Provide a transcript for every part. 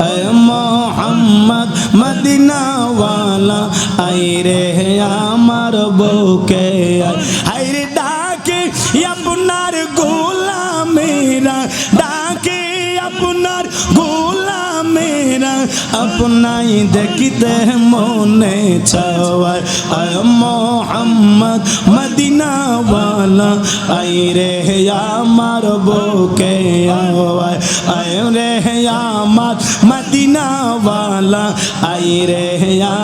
এ Mohammad Medina ওয়ালা আয় রে আমার বুকে আয় ডাকে আপনার গোলামেরা ডাকে আপনার গোলামেরা আপনাই দেখিতে মনে চাওয়ায় আয় মোহাম্মদ মদিনা ওয়ালা আয় রে আমার বুকে আয় আয় রে আমার মদিনা ওয়ালা আয় রে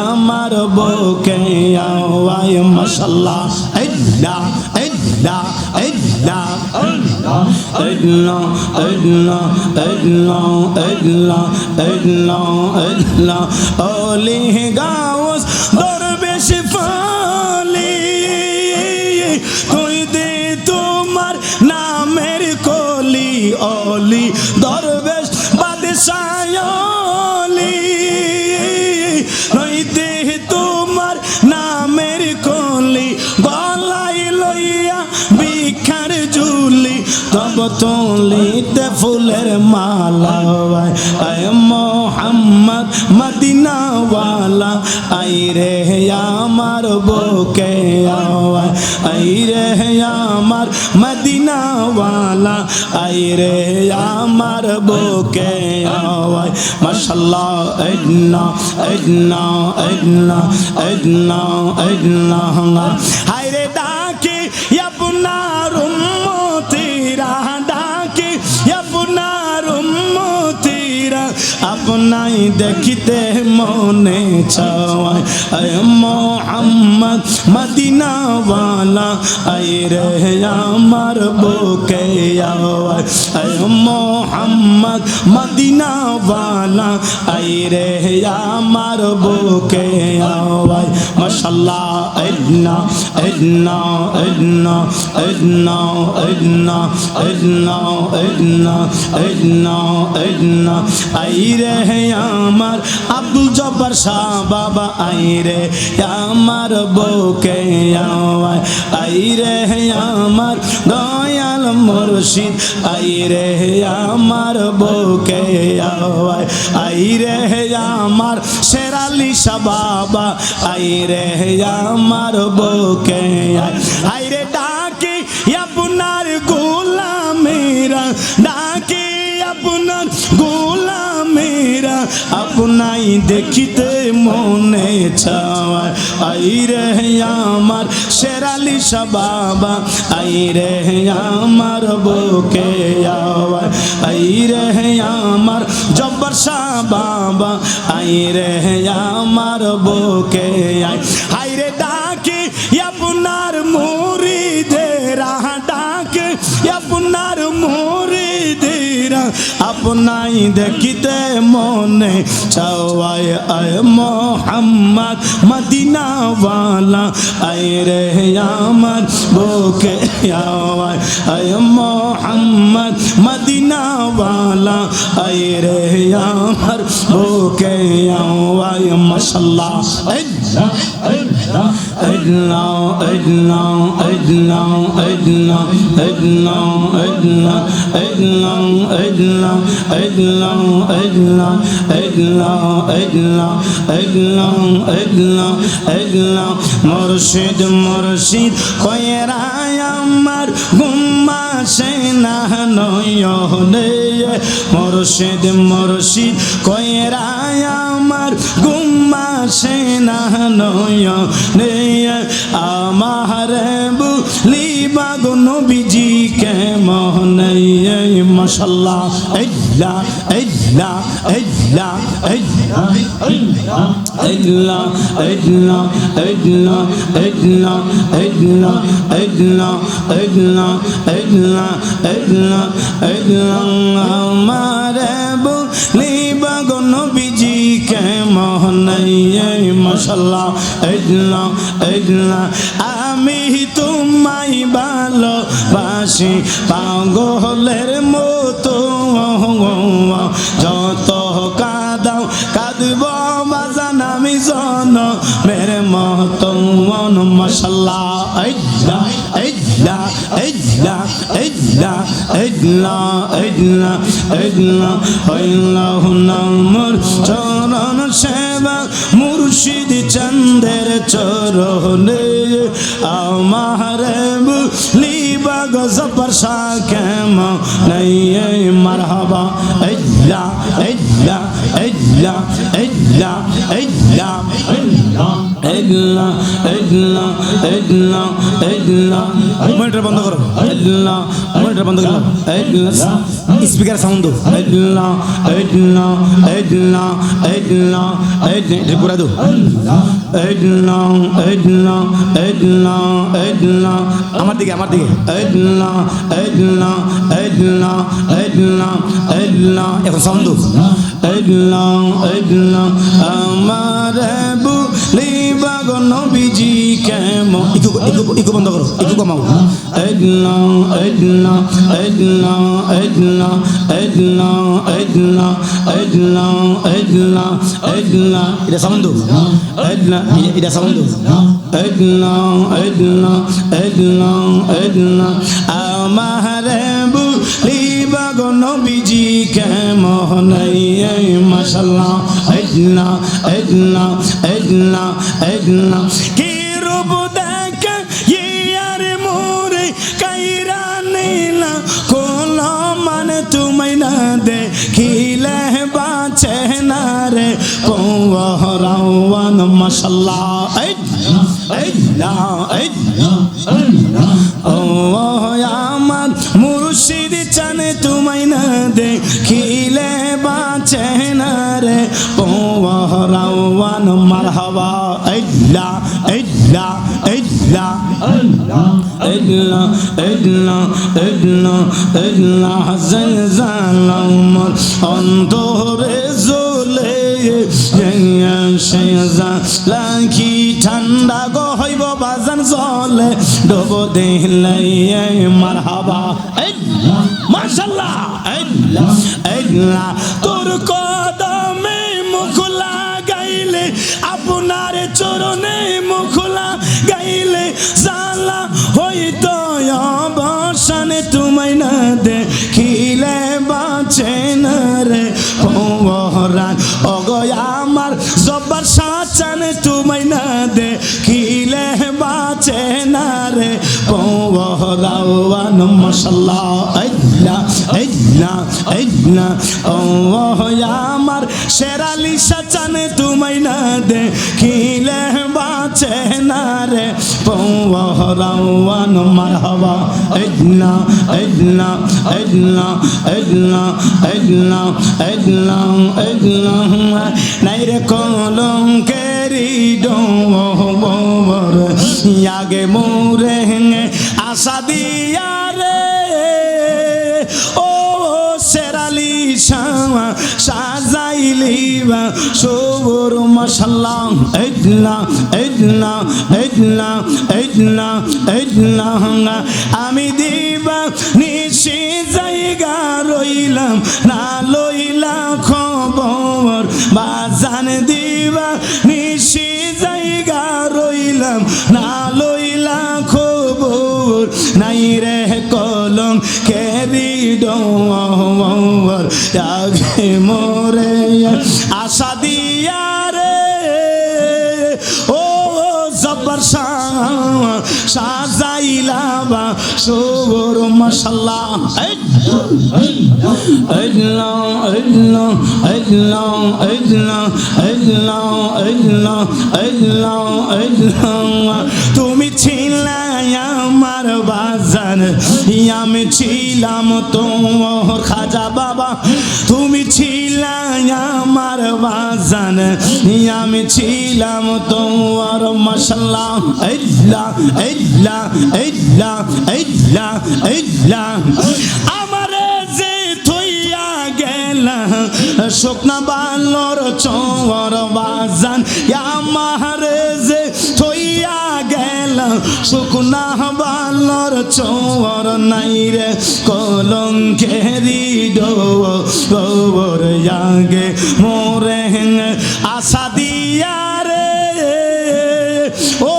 আমার বুকে আয় মাশাআল্লাহ আল্লাহ আল্লাহ আল্লাহ আল্লাহ আল্লাহ আল্লাহ আল্লাহ আল্লাহ আল্লাহ ওলি গাউস দরবেশ ফালি তুই দে তোমার নামের কলি ওলি দরবেশ বাদশাহ ওলি নইতে তোমার নামের কলি গলায় লইয়া ভিখার ঝুলি তব তুলিতে ফুলের মালা আয় মোহাম্মদ মদিনা ওয়ালা আয় রে আমার বুকে আয় রে আমার মদিনা ওয়ালা আয় রে আমার বুকে আয় মাশাআল্লাহ আল্লাহ আল্লাহ আল্লাহ আল্লাহ আল্লাহ হায় রে ডাকে আপনার উম্মতিরা ডাকে আপনার উম্মতিরা আপনাই দেখিতে মনে চাওয়ায় আয় মোহাম্মদ মদিনা ওয়ালা আয় রে আমার বুকে আয় আয় মোহাম্মদ মদিনা ওয়ালা আয় রে আমার বুকে আয় মাশাআল্লাহ আল্লাহ আল্লাহ আল্লাহ আল্লাহ আল্লাহ আল্লাহ আল্লাহ আল্লাহ আল্লাহ আয় রে আমার আব্দুল জব্বার শাহ বাবা আয় রে আমার বুকে আয় আয় রে আমার দয়াল মুর্শিদ আয় রে আমার বুকে আয় আয় রে আমার শেরালি শাহ বাবা আয় রে আমার বুকে আয় রে ডাকে আপনার গোলামেরা ডাকে আপনার গোলামেরা আপনাই দেখিতে মনে চাওয়ায় আয় রে আমার শেরালি শাহ বাবা আয় রে আমার বুকে আয় আয় রে আমার জব্বার শাহ বাবা আয় রে আমার বুকে আয় রে ডাকে আপনার মুরিদেরা ডাকে আপনার মুরিদেরা আপনাই দেখিতে মনে চাওয়ায় আয় মোহাম্মদ মদিনা ওয়ালা আয় রে আমার বুকে আয় আয় মোহাম্মদ মদিনা ওয়ালা আয় রে আমার বুকে আয় মাশাআল্লাহ আল্লাহ আল্লাহ আল্লাহ আল্লাহ আল্লাহ আল্লাহ আল্লাহ আল্লাহ আল্লাহ আল্লাহ আল্লাহ আল্লাহ আল্লাহ আল্লাহ আল্লাহ আল্লাহ আল্লাহ মুর্শিদ মুর্শিদ কয়রা আমার গুম্মা সেনা নয়নে মুর্শিদ মুর্শিদ কয়রা আমার গুম্মা সেনা নয়নে আমার বুলিবা গো নবীজি কে মনে মাশাআল্লাহ আল্লাহ আল্লাহ আল্লাহ আল্লাহ আল্লাহ আল্লাহ আল্লাহ আল্লাহ আল্লাহ আল্লাহ আল্লাহ আল্লাহ আল্লাহ আল্লাহ আমার বুলিবা গো নবীজি কে মনে মাশাআল্লাহ আল্লাহ আল্লাহ আমি তোমায় ভালোবাসি পাগলের মতো যত কাঁদাও কাঁদব বাজান আমি জনমের মতো মাশাআল্লাহ আল্লাহ আল্লাহ আল্লাহ আল্লাহ ইল্লা ইল্লা ইল্লা আল্লাহ নামর চরণ সেবা মুর্শিদ চন্দের চরণে আমার লিবা গজবর শাকেম নাই মারহাবা ইল্লা ইল্লা ইল্লা ইল্লা ইল্লা ইল্লা ইল্লা ইল্লা ইল্লা মনিটর বন্ধ করো ইল্লা মনিটর বন্ধ করো ইল্লা স্পিকার সাউন্ড দাও ইল্লা ইল্লা ইল্লা ইল্লা ইল্লা পুরা দাও ইল্লা ইল্লা ইল্লা ইল্লা আমার দিকে ইল্লা ইল্লা ইল্লা ইল্লা ইল্লা এখন সাউন্ড দাও ইল্লা ইল্লা আমার বুলিবা গো নবীজি কেমন ইকো বন্ধ করো ইকো কমাও ইল্লা ইল্লা ইল্লা ইল্লা ইল্লা ইল্লা ইল্লা ইল্লা ইল্লা এটা সাউন্ড দাও ইল্লা এটা সাউন্ড দাও ইল্লা ইল্লা ইল্লা ইল্লা আমার বুলিবা গো নবীজি কেমন মাশাআল্লাহ ইল্লা ইল্লা ইল্লা ইল্লা কি রূপ দেখে ইয়ার মোরে কাইরা নীলা কোন মানে তুমি না দেখিলে বাঁচে না রে পওয়ারাওয়ান মাশাআল্লাহ ইল্লা ইল্লা ও আমার মুর্শিদ চানে তুমি না দেখিলে বাঁচে না রে পওয়ারাওয়ান মারহাবা ইল্লা ইল্লা ইল্লা ইল্লা ইল্লা ইল্লা ইল্লা জলজালামর অন্তরে জ্বলে সেজা লাখি ঠান্ডা গো হইব বাজান জলে ডুব দিলে মারহাবা মাশাআল্লাহ ইল্লা ইল্লা তোর কদমে মুখ লাগাইলে আপনার চরণে মুখ লাগাইলে জালা হইতো অবসান তুমি না দেখিলে বাঁচে না রে পওয়ারান ওগো আমার জব্বার সাচান তুমি না দেখিলে বাঁচে না রে পওয়ারাওয়ান মাশাআল্লাহ ইল্লা ইল্লা ইল্লা ও আমার শেরালি সাচান তুমি না দেখিলে বাঁচে না রে পওয়ারাওয়ান মারহাবা ইল্লা ইল্লা ইল্লা ইল্লা ইল্লা ইল্লা ইল্লা নাই রে কলঙ্কেরি ডোবর আগে মোরে আশা দিয়া রে ও শেরালি সাজাইলিবা সবর মাশাআল্লাহ ইল্লা ইল্লা ইল্লা ইল্লা ইল্লা আমি দিবা নিশি জায়গা রইলাম না লইলা খবর বাজান দিবা নিশি জায়গা রইলাম না লইলা খবর নাই রে কলম কেরি ডোর আগে মোরে আশা দিয়া রে ও জব্বার সাজাইলাবা সবর মাশাআল্লাহ ইল্লা ইল্লা ইল্লা ইল্লা ইল্লা ইল্লা ইল্লা তুমি ছিলে আমার বাজান আমি ছিলাম তোমার খাজা বাবা তুমি ছিলে আমার বাজান আমি ছিলাম তোমার মাশাআল্লাহ ইল্লা ইল্লা ইল্লা ইল্লা ইল্লা আমারে যে থইয়া গেলা শুকনা বালর চোর বাজান আমারে যে থইয়া গেলা শুকনা বালর চোর নাই রে কলঙ্কেরি ডোর আগে মোরে আশা দিয়া রে ও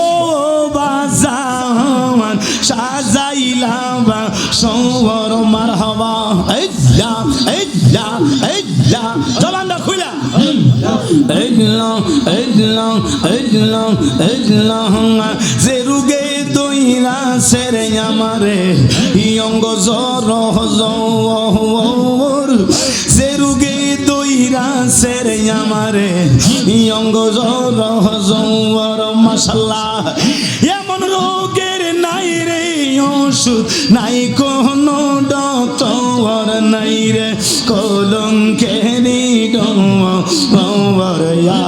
বাজান সাজাইলাবা সবর মারহাবা যে রুগে দইরা সেরে আমারে অঙ্গ জর যে রুগে দইরা সেরে আমারে অঙ্গ জর মাশাআল্লাহ এমন রোগের নাই রে ওষুধ নাই কোনো ডক্টর নাই রে কলঙ্কেরি ডর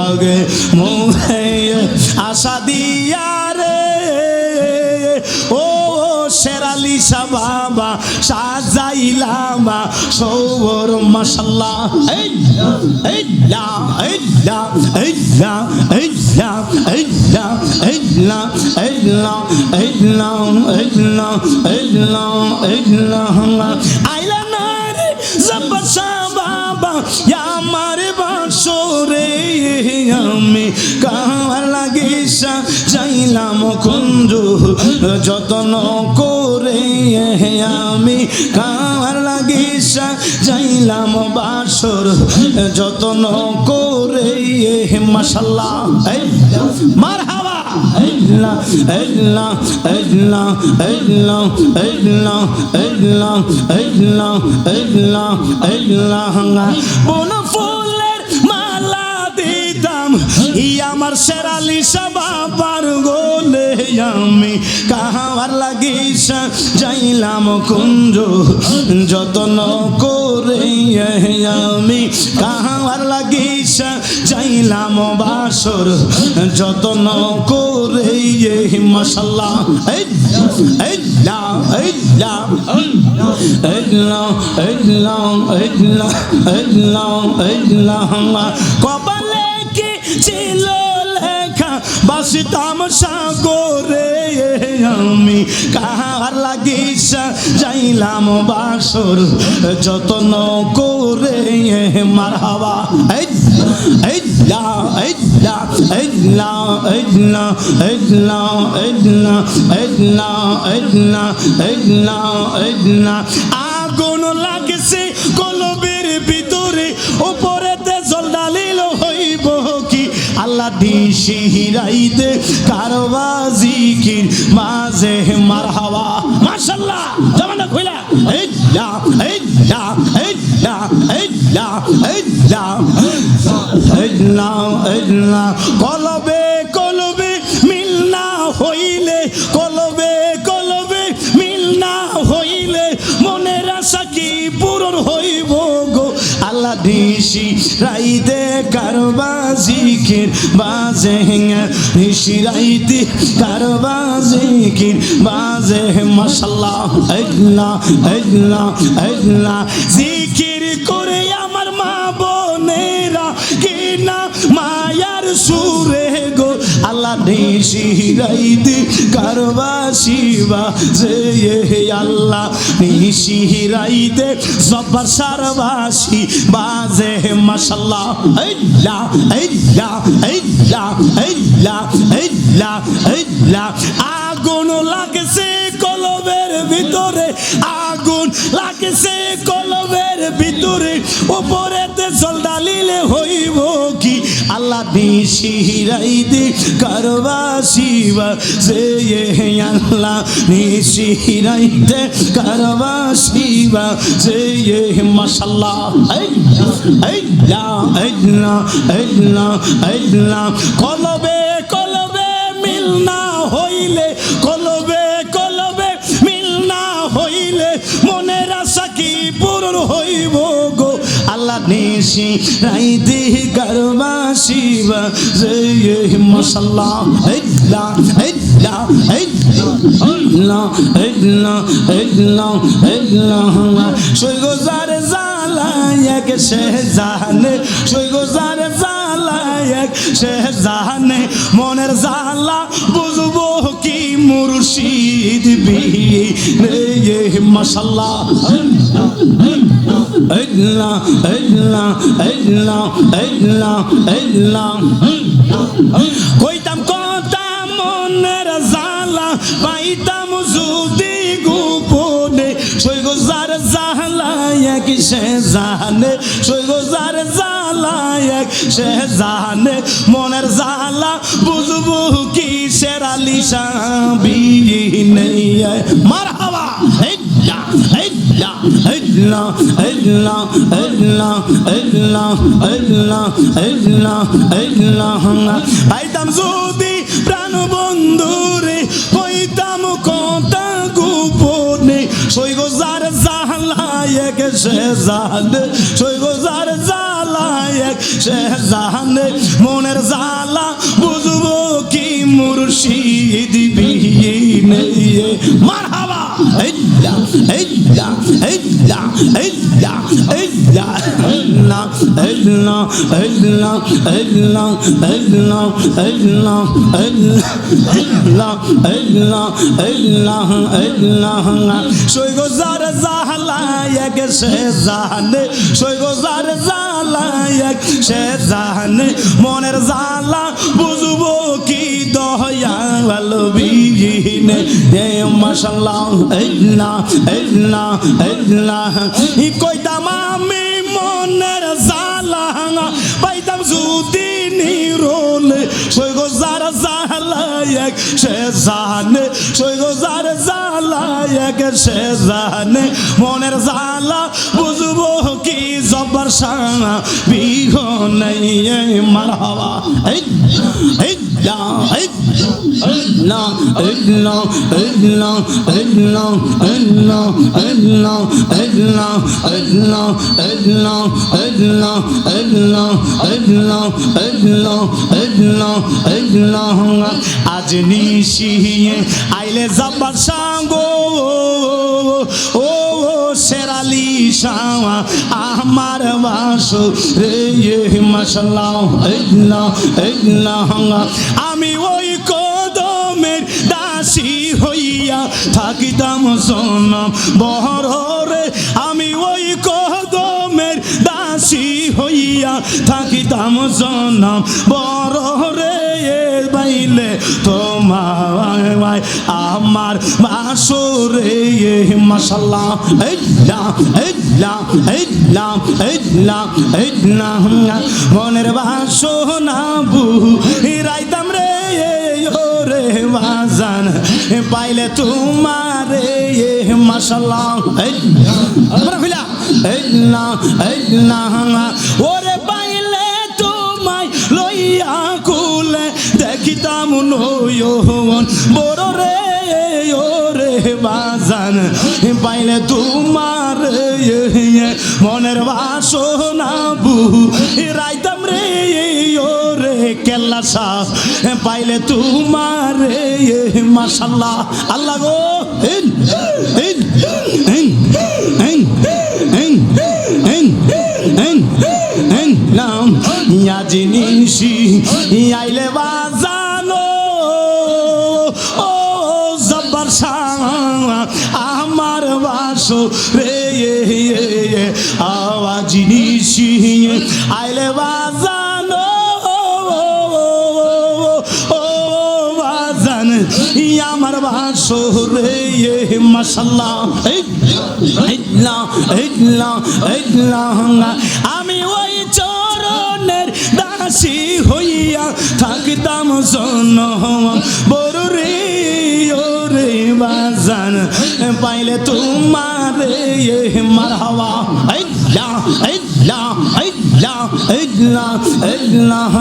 আগে মুহে আশা দিয়া রে ও শেরালি বাবা সাজাইলাম সৌর মাশাআল্লাহ আইলা না রে বাবা আমার বাসরে আমি কার লাগিসা যাইলাম কুঞ্জ যতন করে আমি কার লাগিসা যাইলাম বাসর যতন করে মাশাআল্লাহ মারহাবা বন ফুলের মালা দিতাম আমার শেরালি বাবার গোলে আমি কাহার লাগিসা যাইলাম কুঞ্জ যতন করে আমি কাহার লাগিসা যাইলাম বাসর যতন করে মাশাআল্লাহ কপালে কি ছিল লেখা বাসিতাম সাগরে আমি কাহার লাগিসা যাইলাম বাসর যতন করে মারহাবা আগুন লাগছে কলবের ভিতরে উপরেতে জল ডালিল হইব কি আল্লাহ দিশি হিরাইতে কারবা জিকির মাঝে মারহাবা মাশাআল্লাহ জামানা কইলা কলবে কলবে মিল না হইলে কলবে কলবে মিল না হইলে মনের আশা কি পূরণ হইব গো আল্লাহ দিশি রাইতে কারবা জিকির বাজে দিশি রাইতে কারবা জিকির বাজে মাশাআল্লাহ জিকির করে আমার মা বোনেরা কি না মায়ার সুরে গো আল্লাহ দিশি রাইতে কারবা শিবা যে আল্লাহ দিশি রাইতে জব্বার সারবাসি বাজে মাশাআল্লাহ আগুন লাগছে কলবের ভিতরে আগুন লাগছে কলবের ভিতরে উপরেতে জল ডালিলে হইব কি আল্লাহ দিশি রাইতে কারবা শিবা যে আল্লাহ দিশি রাইতে কারবা শিবা যে মাশাআল্লাহ কলবে কলবে মিল না হইলে কলবে কলবে মিল না হইলে মনের আশা কি পূরণ হইব গো আল্লাহ নিশি রাইতে কারবা শিবা যে মাশাআল্লাহ সৈগোজার জালায়াক শেহজানে সৈগোজার জালায়াক শেহজানে মনের জালা বুঝবো কি মুর্শিদ বিনে মাশাআল্লাহ কইতাম কথা মনের জালা পাইতাম যদি গোপনে সৈগোজার জালা এক সে জানে সৈগোজার জালা জালা এক সে জানে মনের জালা বুঝবো কি শেরালি সাবিনে মারহাবা আল্লাহ আল্লাহ আল্লাহ আল্লাহ আল্লাহ আল্লাহ আল্লাহ আল্লাহ পাইতাম যদি প্রাণ বন্ধুরে হইতাম কথা গোপনে সই গোজার জালায়ক সে জানে সই গোজার জালায়ক সে জানে মনের জালা বুঝবো কি মুর্শিদ বিনে মারহাবা আল্লাহ আল্লাহ আল্লাহ আল্লাহ আল্লাহ আল্লাহ আল্লাহ আল্লাহ আল্লাহ আল্লাহ আল্লাহ আল্লাহ আল্লাহ আল্লাহ সই গোজার জালায়ক সে জানে সই গোজার জালায়ক সে জানে মনের জালা বুঝবো কি দয়াল বিনে মাশাআল্লাহ আল্লাহ আল্লাহ আল্লাহ কইতাম আমি মনের জালা পাইতাম যদি নিরোল সই গোজার জালায়ক সে জানে সই গোজার জালায়ক সে জানে মনের জালা বুঝবো কি জবর শানা বিহনে মারহাবা আল্লাহ আল্লাহ আল্লাহ আল্লাহ আল্লাহ আল্লাহ আল্লাহ আল্লাহ আল্লাহ আল্লাহ আল্লাহ আল্লাহ আল্লাহ আল্লাহ আল্লাহ আল্লাহ আজ নিশিয়ে আইলে জবর সাঙ্গো ও শেরালি শাওয়া আমার বাসো রে মাশাআল্লাহ আল্লাহ আল্লাহ আমি ওই কদমের দাসী হইয়া থাকিতাম জনম বহরে আমি ওই কদমের দাসী হইয়া থাকিতাম জনম বহরে বাইলে তোমায় আমার বাসরে মাশাআল্লাহ আল্লাহ আল্লাহ আল্লাহ আল্লাহ আল্লাহ মনের বাসনা বুড়াইতাম রে ওরে বাজান পাইলে তোমারে মাশাআল্লাহ আল্লাহ আল্লাহ আল্লাহ ওরে পাইলে তোমায় লইয়া কুলে দেখিতাম নয়ন বড় রে ওরে বাজান পাইলে তোমার মনের বাসনা বুড়াইতাম রে ওরে কেল্লা শাহ পাইলে তোমার মাশাআল্লাহ আল্লাহ গো জিনিসি আইলে বাজানো ও জব্বার শাহ আমার বাসো রে আওয়াজ জিনিসি আইলে বাজানো ও বাজান আমার বাসো রে মাশাআল্লাহ আল্লাহ আল্লাহ আল্লাহ আমি ওই চরণের দাসী হইয়া থাকিতাম জনম বড় রে ওরে বাজান পাইলে তোমারে মারহাবা আল্লাহ আল্লাহ আল্লাহ আল্লাহ আল্লাহ